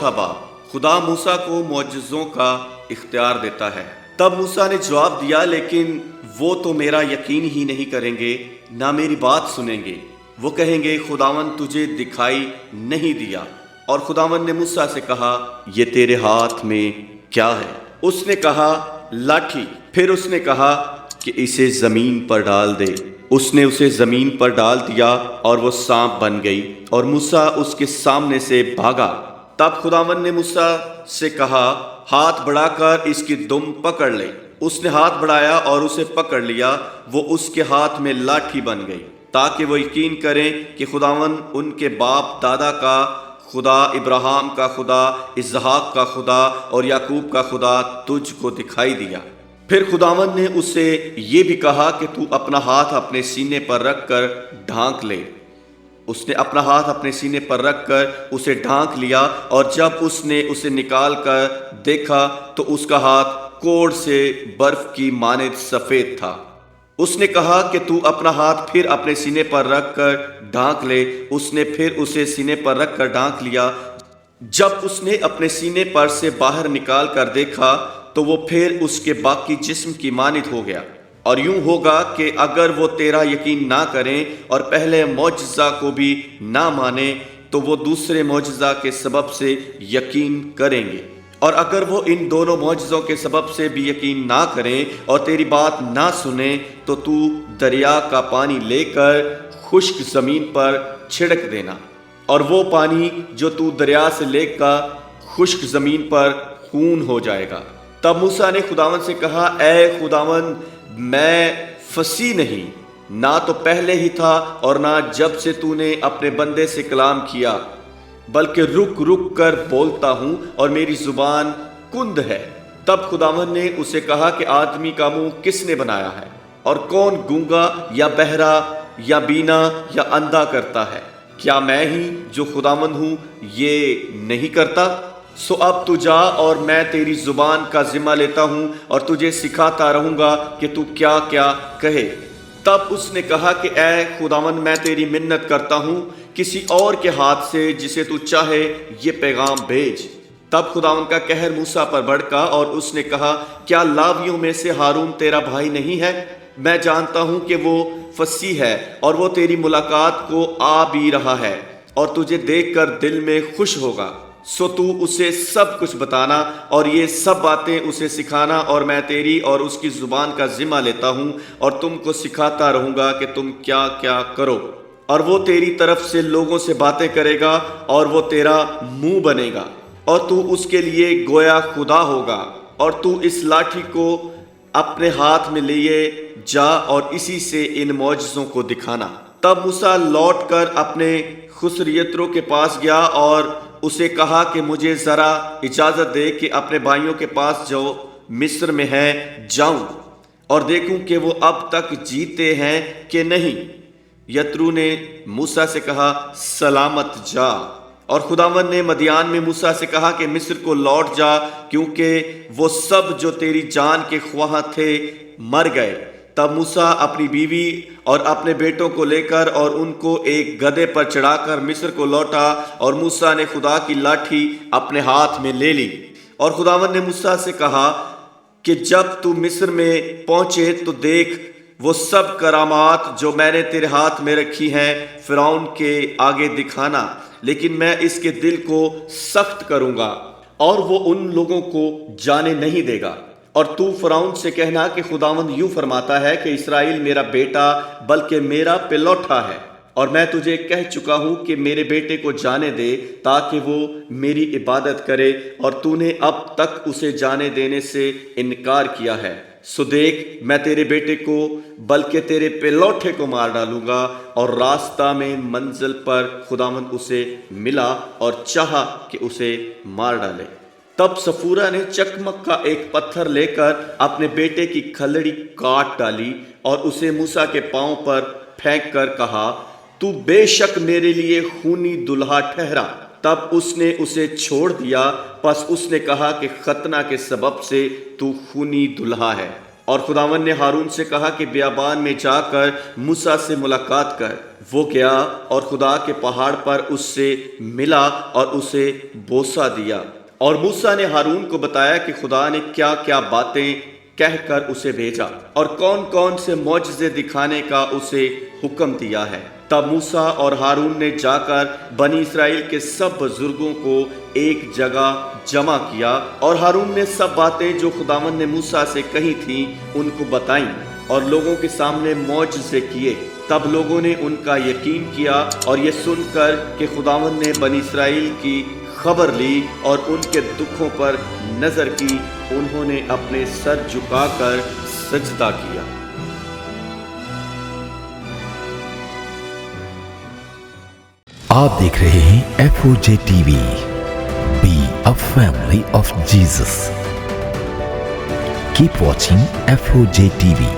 چوتھا باب، خدا موسیٰ کو معجزوں کا اختیار دیتا ہے۔ تب موسیٰ نے جواب دیا، لیکن وہ تو میرا یقین ہی نہیں کریں گے، نہ میری بات سنیں گے۔ وہ کہیں گے خداوند تجھے دکھائی نہیں دیا۔ اور خداوند نے موسیٰ سے کہا، یہ تیرے ہاتھ میں کیا ہے؟ اس نے کہا، لاٹھی۔ پھر اس نے کہا کہ اسے زمین پر ڈال دے۔ اس نے اسے زمین پر ڈال دیا اور وہ سانپ بن گئی، اور موسیٰ اس کے سامنے سے بھاگا۔ تب خداوند نے موسیٰ سے کہا، ہاتھ بڑھا کر اس کی دم پکڑ لے۔ اس نے ہاتھ بڑھایا اور اسے پکڑ لیا، وہ اس کے ہاتھ میں لاٹھی بن گئی، تاکہ وہ یقین کریں کہ خداوند ان کے باپ دادا کا خدا، ابراہیم کا خدا، اسحاق کا خدا اور یعقوب کا خدا تجھ کو دکھائی دیا۔ پھر خداوند نے اسے یہ بھی کہا کہ تو اپنا ہاتھ اپنے سینے پر رکھ کر ڈھانک لے۔ اس نے اپنا ہاتھ اپنے سینے پر رکھ کر اسے ڈھانک لیا، اور جب اس نے اسے نکال کر دیکھا تو اس کا ہاتھ کوڑ سے برف کی مانند سفید تھا۔ اس نے کہا کہ تو اپنا ہاتھ پھر اپنے سینے پر رکھ کر ڈھانک لے۔ اس نے پھر اسے سینے پر رکھ کر ڈھانک لیا۔ جب اس نے اپنے سینے پر سے باہر نکال کر دیکھا تو وہ پھر اس کے باقی جسم کی مانند ہو گیا۔ اور یوں ہوگا کہ اگر وہ تیرا یقین نہ کریں اور پہلے معجزہ کو بھی نہ مانیں تو وہ دوسرے معجزہ کے سبب سے یقین کریں گے۔ اور اگر وہ ان دونوں معجزوں کے سبب سے بھی یقین نہ کریں اور تیری بات نہ سنیں تو تو دریا کا پانی لے کر خشک زمین پر چھڑک دینا، اور وہ پانی جو تو دریا سے لے گا خشک زمین پر خون ہو جائے گا۔ تب موسیٰ نے خداوند سے کہا، اے خداوند، میں فصیح نہیں، نہ تو پہلے ہی تھا اور نہ جب سے تو نے اپنے بندے سے کلام کیا، بلکہ رک رک کر بولتا ہوں اور میری زبان کند ہے۔ تب خداوند نے اسے کہا کہ آدمی کا منہ کس نے بنایا ہے؟ اور کون گونگا یا بہرا یا بینا یا اندھا کرتا ہے؟ کیا میں ہی جو خداوند ہوں یہ نہیں کرتا؟ سو اب تو جا، اور میں تیری زبان کا ذمہ لیتا ہوں اور تجھے سکھاتا رہوں گا کہ تو کیا کیا کہے۔ تب اس نے کہا کہ اے خداوند، میں تیری منت کرتا ہوں، کسی اور کے ہاتھ سے جسے تو چاہے یہ پیغام بھیج۔ تب خداوند کا قہر موسیٰ پر بھڑکا، اور اس نے کہا، کیا لاویوں میں سے ہارون تیرا بھائی نہیں ہے؟ میں جانتا ہوں کہ وہ فصیح ہے، اور وہ تیری ملاقات کو آ بھی رہا ہے اور تجھے دیکھ کر دل میں خوش ہوگا۔ سو تو اسے سب کچھ بتانا اور یہ سب باتیں اسے سکھانا، اور میں تیری اور اس کی زبان کا ذمہ لیتا ہوں اور تم کو سکھاتا رہوں گا کہ تم کیا کیا کرو۔ اور وہ تیری طرف سے لوگوں سے باتیں کرے گا، اور وہ تیرا منہ بنے گا، اور تو اس کے لیے گویا خدا ہوگا۔ اور تو اس لاٹھی کو اپنے ہاتھ میں لیے جا اور اسی سے ان معجزوں کو دکھانا۔ تب موسیٰ لوٹ کر اپنے خسر یترو کے پاس گیا اور اسے کہا کہ مجھے ذرا اجازت دے کہ اپنے بھائیوں کے پاس جو مصر میں ہیں جاؤں اور دیکھوں کہ وہ اب تک جیتے ہیں کہ نہیں۔ یترو نے موسیٰ سے کہا، سلامت جا۔ اور خداوند نے مدیان میں موسیٰ سے کہا کہ مصر کو لوٹ جا، کیونکہ وہ سب جو تیری جان کے خواہاں تھے مر گئے۔ تب موسیٰ اپنی بیوی اور اپنے بیٹوں کو لے کر اور ان کو ایک گدھے پر چڑھا کر مصر کو لوٹا، اور موسیٰ نے خدا کی لاٹھی اپنے ہاتھ میں لے لی۔ اور خداوند نے موسیٰ سے کہا کہ جب تو مصر میں پہنچے تو دیکھ وہ سب کرامات جو میں نے تیرے ہاتھ میں رکھی ہیں فرعون کے آگے دکھانا، لیکن میں اس کے دل کو سخت کروں گا اور وہ ان لوگوں کو جانے نہیں دے گا۔ اور تو فرعون سے کہنا کہ خداوند یوں فرماتا ہے کہ اسرائیل میرا بیٹا بلکہ میرا پلوٹا ہے، اور میں تجھے کہہ چکا ہوں کہ میرے بیٹے کو جانے دے تاکہ وہ میری عبادت کرے، اور تو نے اب تک اسے جانے دینے سے انکار کیا ہے۔ سو دیکھ، میں تیرے بیٹے کو بلکہ تیرے پلوٹے کو مار ڈالوں گا۔ اور راستہ میں منزل پر خداوند اسے ملا اور چاہا کہ اسے مار ڈالے۔ تب صفورہ نے چکمک کا ایک پتھر لے کر اپنے بیٹے کی کھلڑی کاٹ ڈالی اور اسے موسیٰ کے پاؤں پر پھینک کر کہا، تو بے شک میرے لیے خونی دلہا ٹھہرا۔ تب اس نے اسے چھوڑ دیا، پس اس نے کہا کہ ختنہ کے سبب سے تو خونی دلہا ہے۔ اور خداوند نے ہارون سے کہا کہ بیابان میں جا کر موسیٰ سے ملاقات کر۔ وہ گیا اور خدا کے پہاڑ پر اس سے ملا اور اسے بوسہ دیا، اور موسیٰ نے ہارون کو بتایا کہ خدا نے کیا کیا باتیں کہہ کر اسے بھیجا اور کون کون سے معجزے دکھانے کا اسے حکم دیا ہے۔ تب موسیٰ اور ہارون نے جا کر بنی اسرائیل کے سب بزرگوں کو ایک جگہ جمع کیا، اور ہارون نے سب باتیں جو خداوند نے موسیٰ سے کہی تھیں ان کو بتائیں اور لوگوں کے سامنے معجزے کیے۔ تب لوگوں نے ان کا یقین کیا، اور یہ سن کر کہ خداوند نے بنی اسرائیل کی خبر لی اور ان کے دکھوں پر نظر کی، انہوں نے اپنے سر جھکا کر سجدہ کیا۔ آپ دیکھ رہے ہیں FOJ TV، be a family of Jesus. Keep watching FOJ TV۔